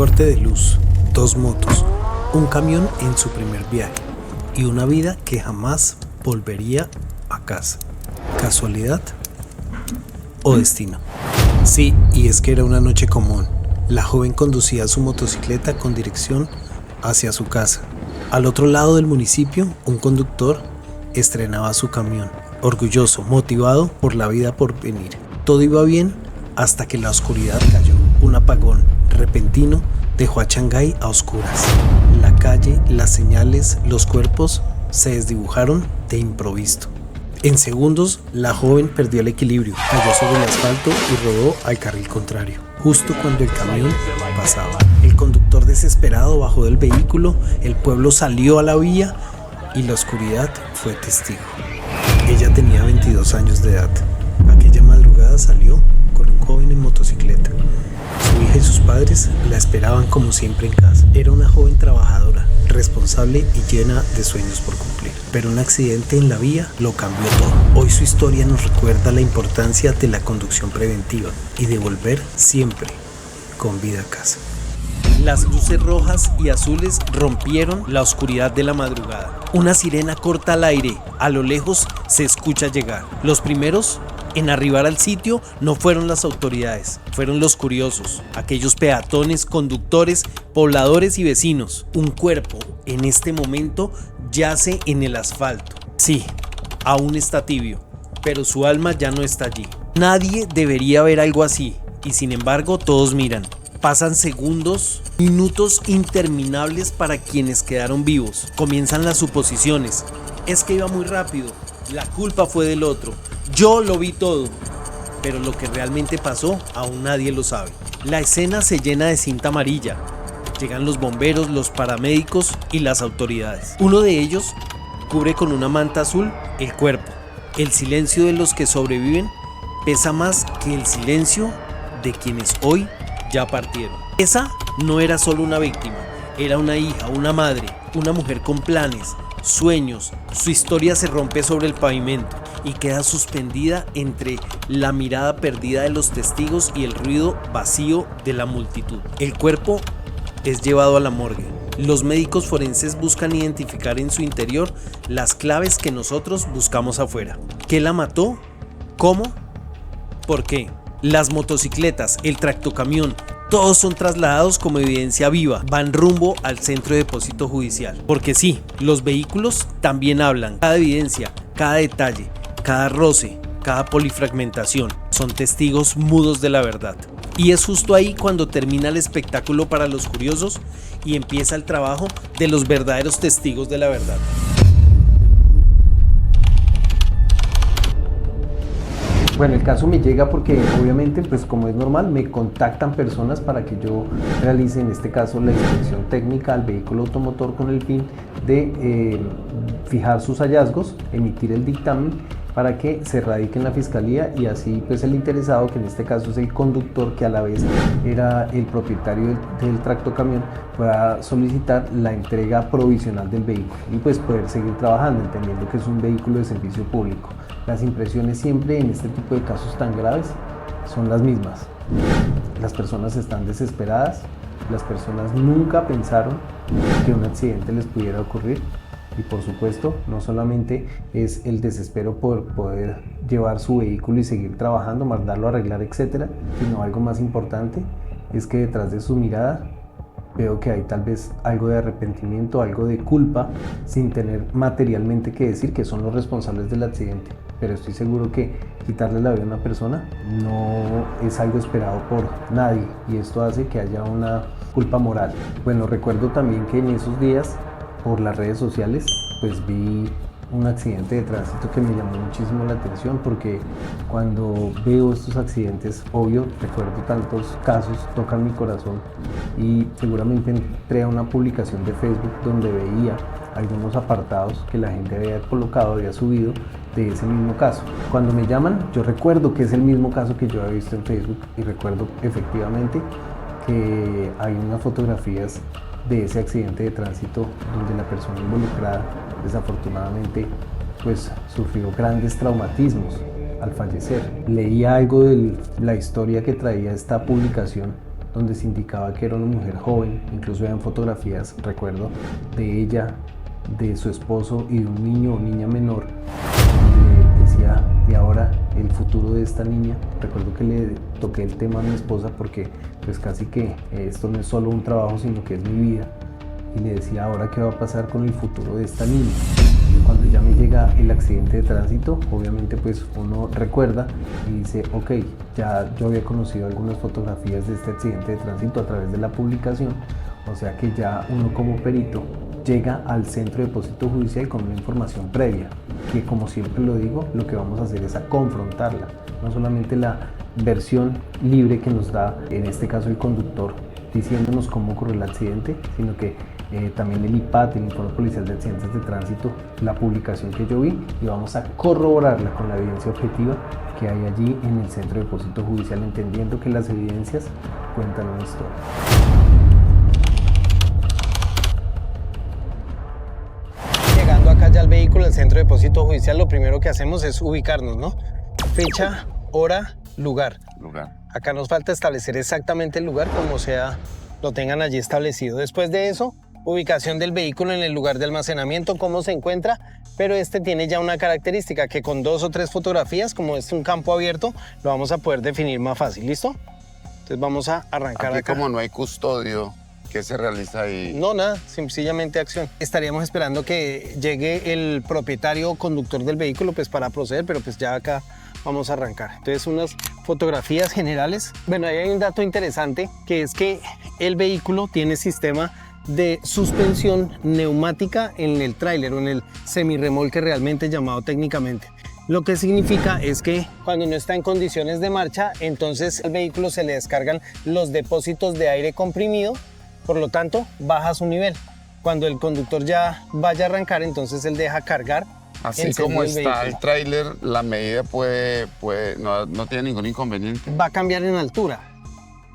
corte de luz, 2 motos, un camión en su primer viaje y una vida que jamás volvería a casa. ¿Casualidad o destino? Sí, y es que era una noche común. La joven conducía su motocicleta con dirección hacia su casa. Al otro lado del municipio, un conductor estrenaba su camión, orgulloso, motivado por la vida por venir. Todo iba bien hasta que la oscuridad cayó. Un apagón repentino dejó a Shanghái a oscuras. La calle, las señales, los cuerpos se desdibujaron de improviso. En segundos, la joven perdió el equilibrio, cayó sobre el asfalto y rodó al carril contrario, justo cuando el camión pasaba. El conductor desesperado bajó del vehículo, el pueblo salió a la vía y la oscuridad fue testigo. Ella tenía 22 años de edad. Aquella madrugada salió con un joven en motocicleta. Su hija y sus padres la esperaban como siempre en casa. Era una joven trabajadora, responsable y llena de sueños por cumplir. Pero un accidente en la vía lo cambió todo. Hoy su historia nos recuerda la importancia de la conducción preventiva y de volver siempre con vida a casa. Las luces rojas y azules rompieron la oscuridad de la madrugada. Una sirena corta al aire, a lo lejos se escucha llegar. Los primeros en arribar al sitio no fueron las autoridades, fueron los curiosos, aquellos peatones, conductores, pobladores y vecinos. Un cuerpo en este momento yace en el asfalto. Sí, aún está tibio, pero su alma ya no está allí. Nadie debería ver algo así, y sin embargo todos miran. Pasan segundos, minutos interminables para quienes quedaron vivos. Comienzan las suposiciones. Es que iba muy rápido, la culpa fue del otro, yo lo vi todo. Pero lo que realmente pasó, aún nadie lo sabe. La escena se llena de cinta amarilla. Llegan los bomberos, los paramédicos y las autoridades. Uno de ellos cubre con una manta azul el cuerpo. El silencio de los que sobreviven pesa más que el silencio de quienes hoy ya partieron. Esa no era solo una víctima, era una hija, una madre, una mujer con planes, sueños. Su historia se rompe sobre el pavimento y queda suspendida entre la mirada perdida de los testigos y el ruido vacío de la multitud. El cuerpo es llevado a la morgue. Los médicos forenses buscan identificar en su interior las claves que nosotros buscamos afuera. ¿Qué la mató? ¿Cómo? ¿Por qué? Las motocicletas, el tractocamión, todos son trasladados como evidencia viva, van rumbo al centro de depósito judicial. Porque sí, los vehículos también hablan. Cada evidencia, cada detalle, cada roce, cada polifragmentación, son testigos mudos de la verdad. Y es justo ahí cuando termina el espectáculo para los curiosos y empieza el trabajo de los verdaderos testigos de la verdad. Bueno, el caso me llega porque obviamente, pues como es normal, me contactan personas para que yo realice en este caso la inspección técnica al vehículo automotor con el fin de fijar sus hallazgos, emitir el dictamen para que se radique en la fiscalía y así pues el interesado, que en este caso es el conductor, que a la vez era el propietario del tractocamión, pueda solicitar la entrega provisional del vehículo y pues poder seguir trabajando, entendiendo que es un vehículo de servicio público. Las impresiones siempre en este tipo de casos tan graves son las mismas. Las personas están desesperadas, las personas nunca pensaron que un accidente les pudiera ocurrir. Y por supuesto, no solamente es el desespero por poder llevar su vehículo y seguir trabajando, mandarlo a arreglar, etcétera, sino algo más importante es que detrás de su mirada veo que hay tal vez algo de arrepentimiento, algo de culpa, sin tener materialmente que decir que son los responsables del accidente. Pero estoy seguro que quitarle la vida a una persona no es algo esperado por nadie y esto hace que haya una culpa moral. Bueno, recuerdo también que en esos días, por las redes sociales, pues vi un accidente de tránsito que me llamó muchísimo la atención, porque cuando veo estos accidentes, obvio, recuerdo tantos casos, tocan mi corazón y seguramente entré a una publicación de Facebook donde veía algunos apartados que la gente había colocado, había subido de ese mismo caso. Cuando me llaman, yo recuerdo que es el mismo caso que yo había visto en Facebook y recuerdo efectivamente que hay unas fotografías de ese accidente de tránsito donde la persona involucrada desafortunadamente pues sufrió grandes traumatismos al fallecer. Leí algo de la historia que traía esta publicación donde se indicaba que era una mujer joven, incluso habían fotografías, recuerdo, de ella, de su esposo y de un niño o niña menor. Decía, y ahora el futuro de esta niña. Recuerdo que le toqué el tema a mi esposa porque pues casi que esto no es solo un trabajo, sino que es mi vida. Y le decía, ahora qué va a pasar con el futuro de esta niña. Cuando ya me llega el accidente de tránsito, obviamente pues uno recuerda y dice, ok, ya yo había conocido algunas fotografías de este accidente de tránsito a través de la publicación, o sea que ya uno como perito llega al centro de depósito judicial con una información previa, que como siempre lo digo, lo que vamos a hacer es a confrontarla, no solamente la versión libre que nos da, en este caso el conductor, diciéndonos cómo ocurrió el accidente, sino que también el IPAT, el Informe Policial de Accidentes de Tránsito, la publicación que yo vi, y vamos a corroborarla con la evidencia objetiva que hay allí en el centro de depósito judicial, entendiendo que las evidencias cuentan una historia. Llegando acá ya al vehículo, al centro de depósito judicial, lo primero que hacemos es ubicarnos, ¿no? Fecha, hora, lugar. Acá nos falta establecer exactamente el lugar como sea, lo tengan allí establecido. Después de eso, ubicación del vehículo en el lugar de almacenamiento, cómo se encuentra, pero este tiene ya una característica que con 2 o 3 fotografías, como es un campo abierto, lo vamos a poder definir más fácil, ¿listo? Entonces vamos a arrancar Aquí acá. Como no hay custodio, ¿qué se realiza ahí? No, nada, sencillamente acción. Estaríamos esperando que llegue el propietario o conductor del vehículo pues para proceder, pero pues ya acá vamos a arrancar. Entonces unas fotografías generales. Bueno, ahí hay un dato interesante que es que el vehículo tiene sistema de suspensión neumática en el tráiler o en el semirremolque realmente llamado técnicamente. Lo que significa es que cuando no está en condiciones de marcha, entonces al vehículo se le descargan los depósitos de aire comprimido, por lo tanto baja su nivel. Cuando el conductor ya vaya a arrancar, entonces él deja cargar. Así como está el tráiler, la medida no tiene ningún inconveniente. Va a cambiar en altura,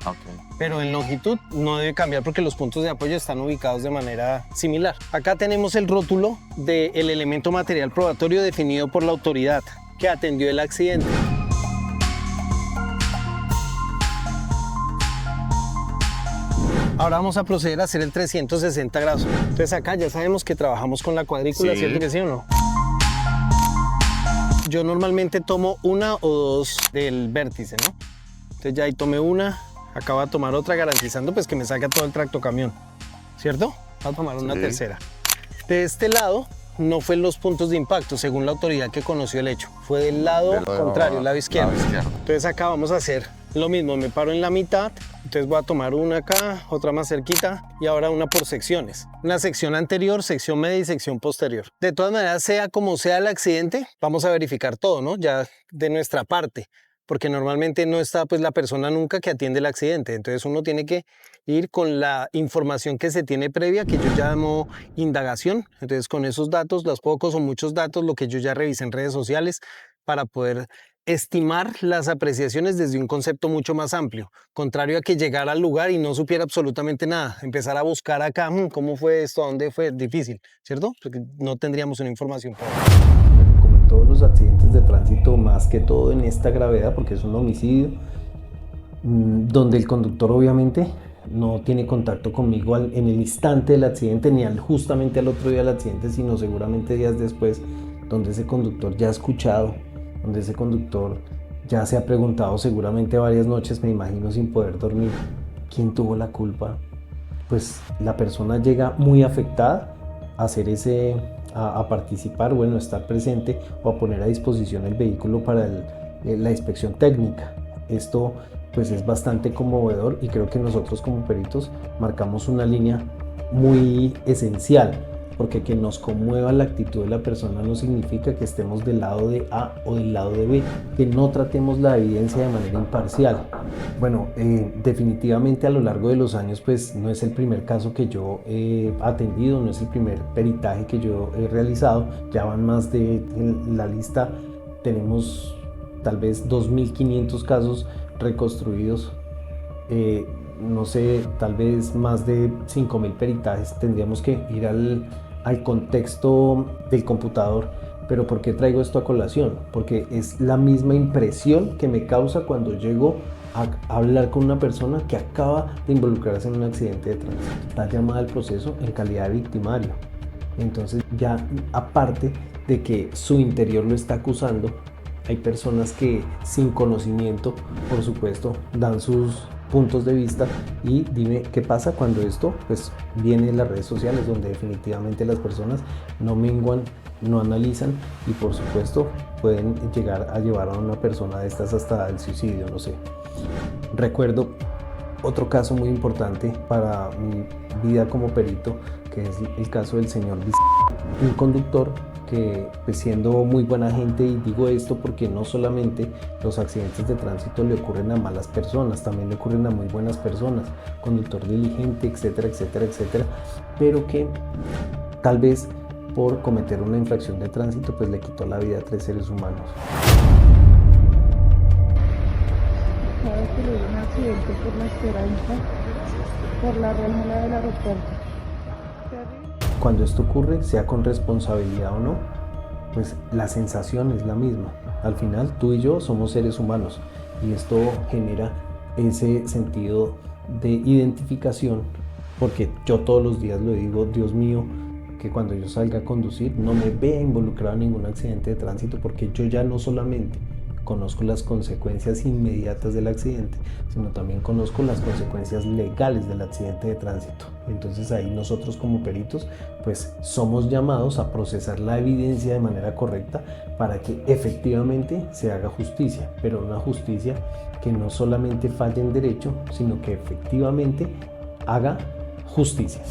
Okay. pero en longitud no debe cambiar porque los puntos de apoyo están ubicados de manera similar. Acá tenemos el rótulo del elemento material probatorio definido por la autoridad que atendió el accidente. Ahora vamos a proceder a hacer el 360 grados. Entonces acá ya sabemos que trabajamos con la cuadrícula, Sí. ¿cierto que sí o no? Yo normalmente tomo 1 o 2 del vértice, ¿no? Entonces ya ahí tomé una, acabo de tomar otra garantizando pues que me saca todo el tractocamión, ¿cierto? Voy a tomar una Sí. tercera. De este lado no fue en los puntos de impacto, según la autoridad que conoció el hecho. Fue del lado contrario, el lado izquierdo. Entonces acá vamos a hacer lo mismo, me paro en la mitad, entonces voy a tomar una acá, otra más cerquita y ahora una por secciones. Una sección anterior, sección media y sección posterior. De todas maneras, sea como sea el accidente, vamos a verificar todo, ¿no? Ya de nuestra parte, porque normalmente no está pues la persona nunca que atiende el accidente. Entonces uno tiene que ir con la información que se tiene previa, que yo llamo indagación. Entonces con esos datos, los pocos o muchos datos, lo que yo ya revisé en redes sociales, para poder estimar las apreciaciones desde un concepto mucho más amplio, contrario a que llegara al lugar y no supiera absolutamente nada, empezar a buscar acá, cómo fue esto, a dónde fue, difícil, ¿cierto? Porque no tendríamos una información. Como en todos los accidentes de tránsito, más que todo en esta gravedad, porque es un homicidio, donde el conductor obviamente no tiene contacto conmigo en el instante del accidente, ni justamente al otro día del accidente, sino seguramente días después, donde ese conductor ya ha escuchado, donde ese conductor ya se ha preguntado seguramente varias noches, me imagino, sin poder dormir, ¿quién tuvo la culpa? Pues la persona llega muy afectada a hacer a participar, bueno, estar presente o a poner a disposición el vehículo para la inspección técnica. Esto pues es bastante conmovedor y creo que nosotros como peritos marcamos una línea muy esencial, porque que nos conmueva la actitud de la persona no significa que estemos del lado de A o del lado de B, que no tratemos la evidencia de manera imparcial. Bueno, definitivamente a lo largo de los años pues no es el primer caso que yo he atendido, no es el primer peritaje que yo he realizado, ya van más en la lista tenemos tal vez 2.500 casos reconstruidos, no sé, tal vez más de 5.000 peritajes. Tendríamos que ir al contexto del computador. Pero ¿por qué traigo esto a colación? Porque es la misma impresión que me causa cuando llego a hablar con una persona que acaba de involucrarse en un accidente de tránsito. Está llamada al proceso en calidad de victimario. Entonces ya aparte de que su interior lo está acusando, hay personas que sin conocimiento, por supuesto, dan sus puntos de vista y dime qué pasa cuando esto pues viene en las redes sociales, donde definitivamente las personas no menguan, no analizan y por supuesto pueden llegar a llevar a una persona de estas hasta el suicidio, no sé. Recuerdo otro caso muy importante para mi vida como perito, que es el caso del señor un conductor que pues siendo muy buena gente, y digo esto porque no solamente los accidentes de tránsito le ocurren a malas personas, también le ocurren a muy buenas personas, conductor diligente, etcétera, etcétera, etcétera, pero que tal vez por cometer una infracción de tránsito pues le quitó la vida a 3 seres humanos. Sabes que le dio un accidente por la Esperanza, por la Real del aeropuerto. Cuando esto ocurre, sea con responsabilidad o no, pues la sensación es la misma. Al final, tú y yo somos seres humanos y esto genera ese sentido de identificación, porque yo todos los días lo digo, Dios mío, que cuando yo salga a conducir no me vea involucrado en ningún accidente de tránsito, porque yo ya no solamente conozco las consecuencias inmediatas del accidente, sino también conozco las consecuencias legales del accidente de tránsito. Entonces ahí nosotros como peritos pues somos llamados a procesar la evidencia de manera correcta para que efectivamente se haga justicia, pero una justicia que no solamente falle en derecho, sino que efectivamente haga justicia.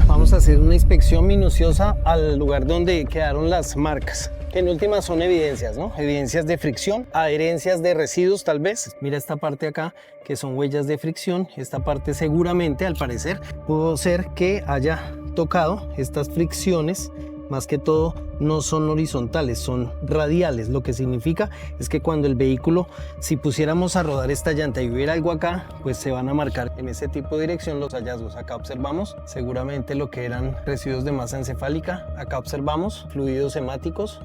Vamos a hacer una inspección minuciosa al lugar donde quedaron las marcas. En últimas son evidencias, ¿no? Evidencias de fricción, adherencias de residuos tal vez. Mira esta parte acá, que son huellas de fricción. Esta parte seguramente, al parecer, pudo ser que haya tocado estas fricciones. Más que todo, no son horizontales, son radiales. Lo que significa es que cuando el vehículo, si pusiéramos a rodar esta llanta y hubiera algo acá, pues se van a marcar en ese tipo de dirección los hallazgos. Acá observamos seguramente lo que eran residuos de masa encefálica. Acá observamos fluidos hemáticos,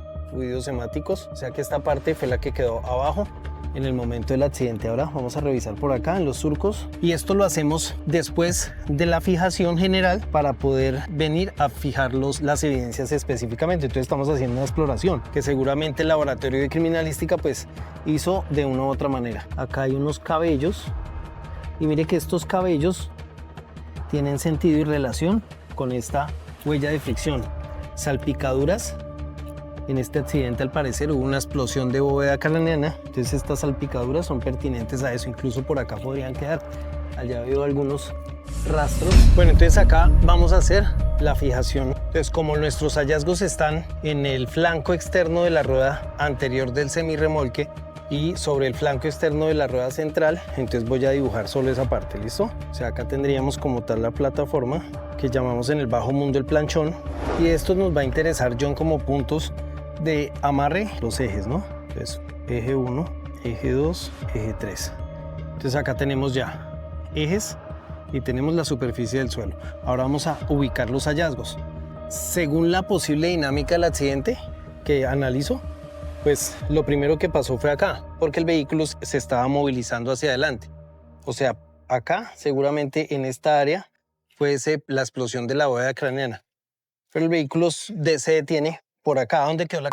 o sea que esta parte fue la que quedó abajo en el momento del accidente. Ahora vamos a revisar por acá en los surcos y esto lo hacemos después de la fijación general para poder venir a fijar las evidencias específicamente. Entonces estamos haciendo una exploración que seguramente el laboratorio de criminalística pues hizo de una u otra manera. Acá hay unos cabellos y mire que estos cabellos tienen sentido y relación con esta huella de fricción. Salpicaduras. En este accidente al parecer hubo una explosión de bóveda craneana, entonces estas salpicaduras son pertinentes a eso, incluso por acá podrían quedar. Allá veo algunos rastros. Bueno, entonces acá vamos a hacer la fijación. Entonces como nuestros hallazgos están en el flanco externo de la rueda anterior del semirremolque y sobre el flanco externo de la rueda central, entonces voy a dibujar solo esa parte, ¿listo? O sea, acá tendríamos como tal la plataforma que llamamos en el bajo mundo el planchón y esto nos va a interesar, John, como puntos de amarre los ejes, ¿no? Entonces, eje 1, eje 2, eje 3. Entonces acá tenemos ya ejes y tenemos la superficie del suelo. Ahora vamos a ubicar los hallazgos. Según la posible dinámica del accidente que analizo, pues lo primero que pasó fue acá, porque el vehículo se estaba movilizando hacia adelante. O sea, acá seguramente en esta área fue la explosión de la bóveda craneana. Pero el vehículo se detiene por acá. ¿Dónde quedó la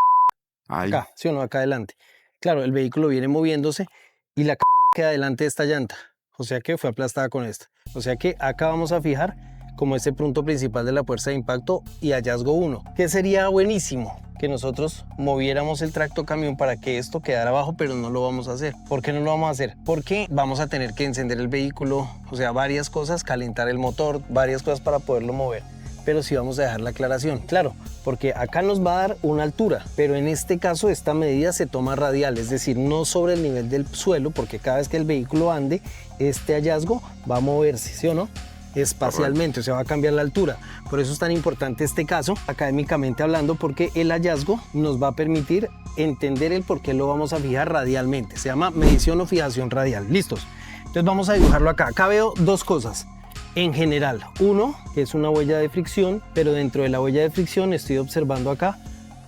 acá, ¿sí o no? Acá adelante. Claro, el vehículo viene moviéndose y la queda delante de esta llanta. O sea que fue aplastada con esta. O sea que acá vamos a fijar como ese punto principal de la fuerza de impacto y hallazgo 1. Que sería buenísimo que nosotros moviéramos el tractocamión para que esto quedara abajo, pero no lo vamos a hacer. ¿Por qué no lo vamos a hacer? Porque vamos a tener que encender el vehículo, o sea, varias cosas, calentar el motor, varias cosas para poderlo mover. Pero sí vamos a dejar la aclaración, claro, porque acá nos va a dar una altura, pero en este caso esta medida se toma radial, es decir, no sobre el nivel del suelo, porque cada vez que el vehículo ande, este hallazgo va a moverse, ¿sí o no? Espacialmente, o sea, va a cambiar la altura. Por eso es tan importante este caso, académicamente hablando, porque el hallazgo nos va a permitir entender el por qué lo vamos a fijar radialmente. Se llama medición o fijación radial. ¿Listos? Entonces vamos a dibujarlo acá. Acá veo dos cosas. En general, uno, que es una huella de fricción, pero dentro de la huella de fricción estoy observando acá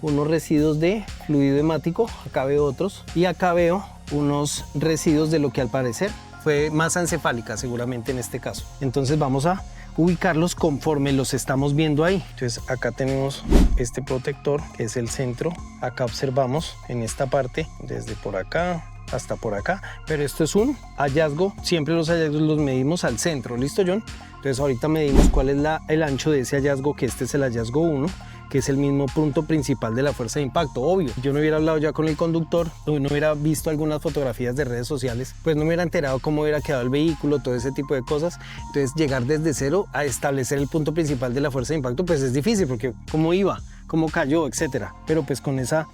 unos residuos de fluido hemático, acá veo otros, y acá veo unos residuos de lo que al parecer fue masa encefálica seguramente en este caso. Entonces vamos a ubicarlos conforme los estamos viendo ahí. Entonces acá tenemos este protector que es el centro. Acá observamos en esta parte desde por acá hasta por acá, pero esto es un hallazgo. Siempre los hallazgos los medimos al centro. ¿Listo, John? Entonces ahorita medimos cuál es el ancho de ese hallazgo, que este es el hallazgo 1, que es el mismo punto principal de la fuerza de impacto. Obvio, yo no hubiera hablado ya con el conductor, no hubiera visto algunas fotografías de redes sociales, pues no me hubiera enterado cómo hubiera quedado el vehículo, todo ese tipo de cosas. Entonces llegar desde cero a establecer el punto principal de la fuerza de impacto pues es difícil, porque cómo iba, cómo cayó, etcétera. Pero pues con esa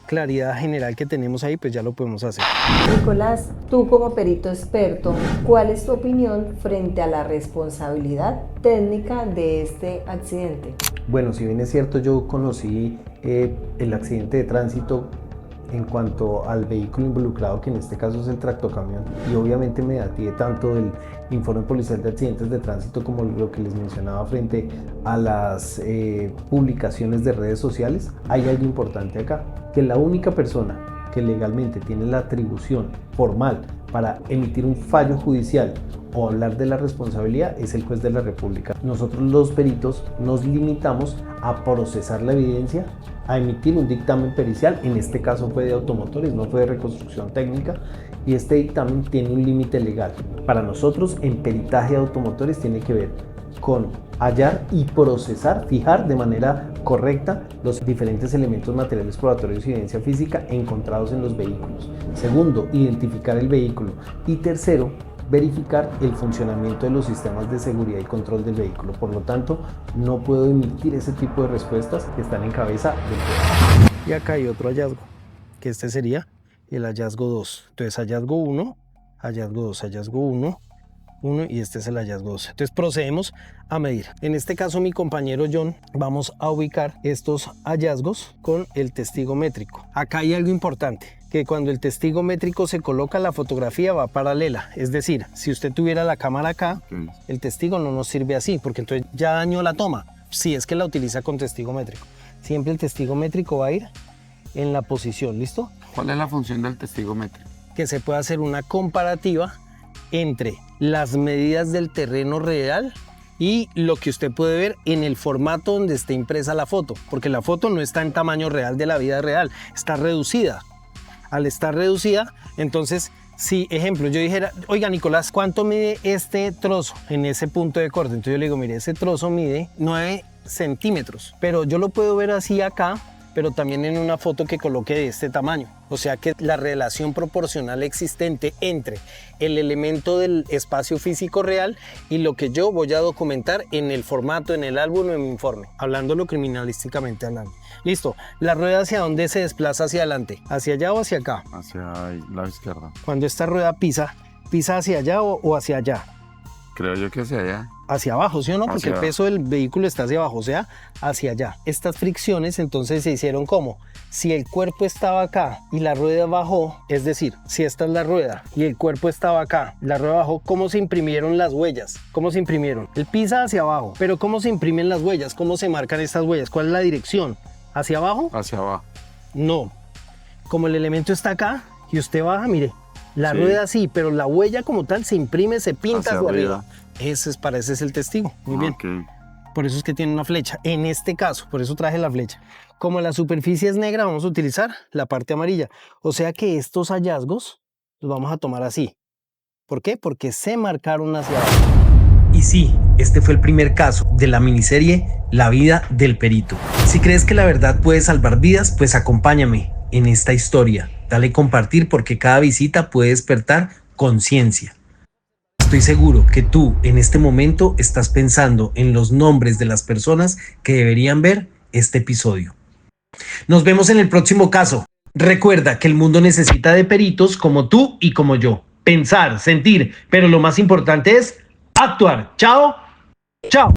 claridad general que tenemos ahí, pues ya lo podemos hacer. Nicolás, tú como perito experto, ¿cuál es tu opinión frente a la responsabilidad técnica de este accidente? Bueno, si bien es cierto, yo conocí el accidente de tránsito en cuanto al vehículo involucrado, que en este caso es el tractocamión, y obviamente me atié tanto del informe policial de accidentes de tránsito como lo que les mencionaba frente a las publicaciones de redes sociales. Hay algo importante acá, que la única persona que legalmente tiene la atribución formal para emitir un fallo judicial o hablar de la responsabilidad es el juez de la República. Nosotros los peritos nos limitamos a procesar la evidencia, a emitir un dictamen pericial. En este caso fue de automotores, no fue de reconstrucción técnica, y este dictamen tiene un límite legal. Para nosotros en peritaje de automotores tiene que ver con hallar y procesar, fijar de manera correcta los diferentes elementos materiales probatorios y evidencia física encontrados en los vehículos. Segundo, identificar el vehículo. Y tercero, verificar el funcionamiento de los sistemas de seguridad y control del vehículo. Por lo tanto, no puedo emitir ese tipo de respuestas que están en cabeza del juez. Y acá hay otro hallazgo, que este sería el hallazgo 2. Entonces hallazgo 1, hallazgo 2, hallazgo 1, y este es el hallazgo 2. Entonces procedemos a medir. En este caso mi compañero John vamos a ubicar estos hallazgos con el testigo métrico. Acá hay algo importante, que cuando el testigo métrico se coloca, la fotografía va paralela. Es decir, si usted tuviera la cámara acá, el testigo no nos sirve así, porque entonces ya dañó la toma, si es que la utiliza con testigo métrico. Siempre el testigo métrico va a ir en la posición, ¿listo? ¿Cuál es la función del testigo métrico? Que se pueda hacer una comparativa entre las medidas del terreno real y lo que usted puede ver en el formato donde está impresa la foto, porque la foto no está en tamaño real de la vida real, está reducida. Al estar reducida, entonces, si, ejemplo, yo dijera, oiga Nicolás, ¿cuánto mide este trozo en ese punto de corte? Entonces yo le digo, mire, ese trozo mide 9 centímetros, pero yo lo puedo ver así acá, pero también en una foto que coloque de este tamaño. O sea que la relación proporcional existente entre el elemento del espacio físico real y lo que yo voy a documentar en el formato, en el álbum o en mi informe, hablándolo criminalísticamente hablando. Listo, la rueda ¿hacia dónde se desplaza hacia adelante? ¿Hacia allá o hacia acá? Hacia la izquierda. Cuando esta rueda pisa hacia allá o hacia allá. Creo yo que hacia allá. Hacia abajo, ¿sí o no? Porque Hacia el peso del vehículo está hacia abajo, o sea, hacia allá. Estas fricciones entonces se hicieron como si el cuerpo estaba acá y la rueda bajó, es decir, si esta es la rueda y el cuerpo estaba acá, la rueda bajó, ¿cómo se imprimieron las huellas? ¿Cómo se imprimieron? El pisa hacia abajo, pero ¿cómo se imprimen las huellas? ¿Cómo se marcan estas huellas? ¿Cuál es la dirección? ¿Hacia abajo? Hacia abajo. No. Como el elemento está acá y usted baja, mire, la rueda sí, pero la huella como tal se imprime, se pinta hacia arriba. Ese es el testigo. Muy bien. Okay. Por eso es que tiene una flecha. En este caso, por eso traje la flecha. Como la superficie es negra, vamos a utilizar la parte amarilla. O sea que estos hallazgos los vamos a tomar así. ¿Por qué? Porque se marcaron hacia abajo. Y sí, este fue el primer caso de la miniserie La vida del perito. Si crees que la verdad puede salvar vidas, pues acompáñame en esta historia. Dale compartir porque cada visita puede despertar conciencia. Estoy seguro que tú en este momento estás pensando en los nombres de las personas que deberían ver este episodio. Nos vemos en el próximo caso. Recuerda que el mundo necesita de peritos como tú y como yo. Pensar, sentir, pero lo más importante es actuar. Chao. Chao.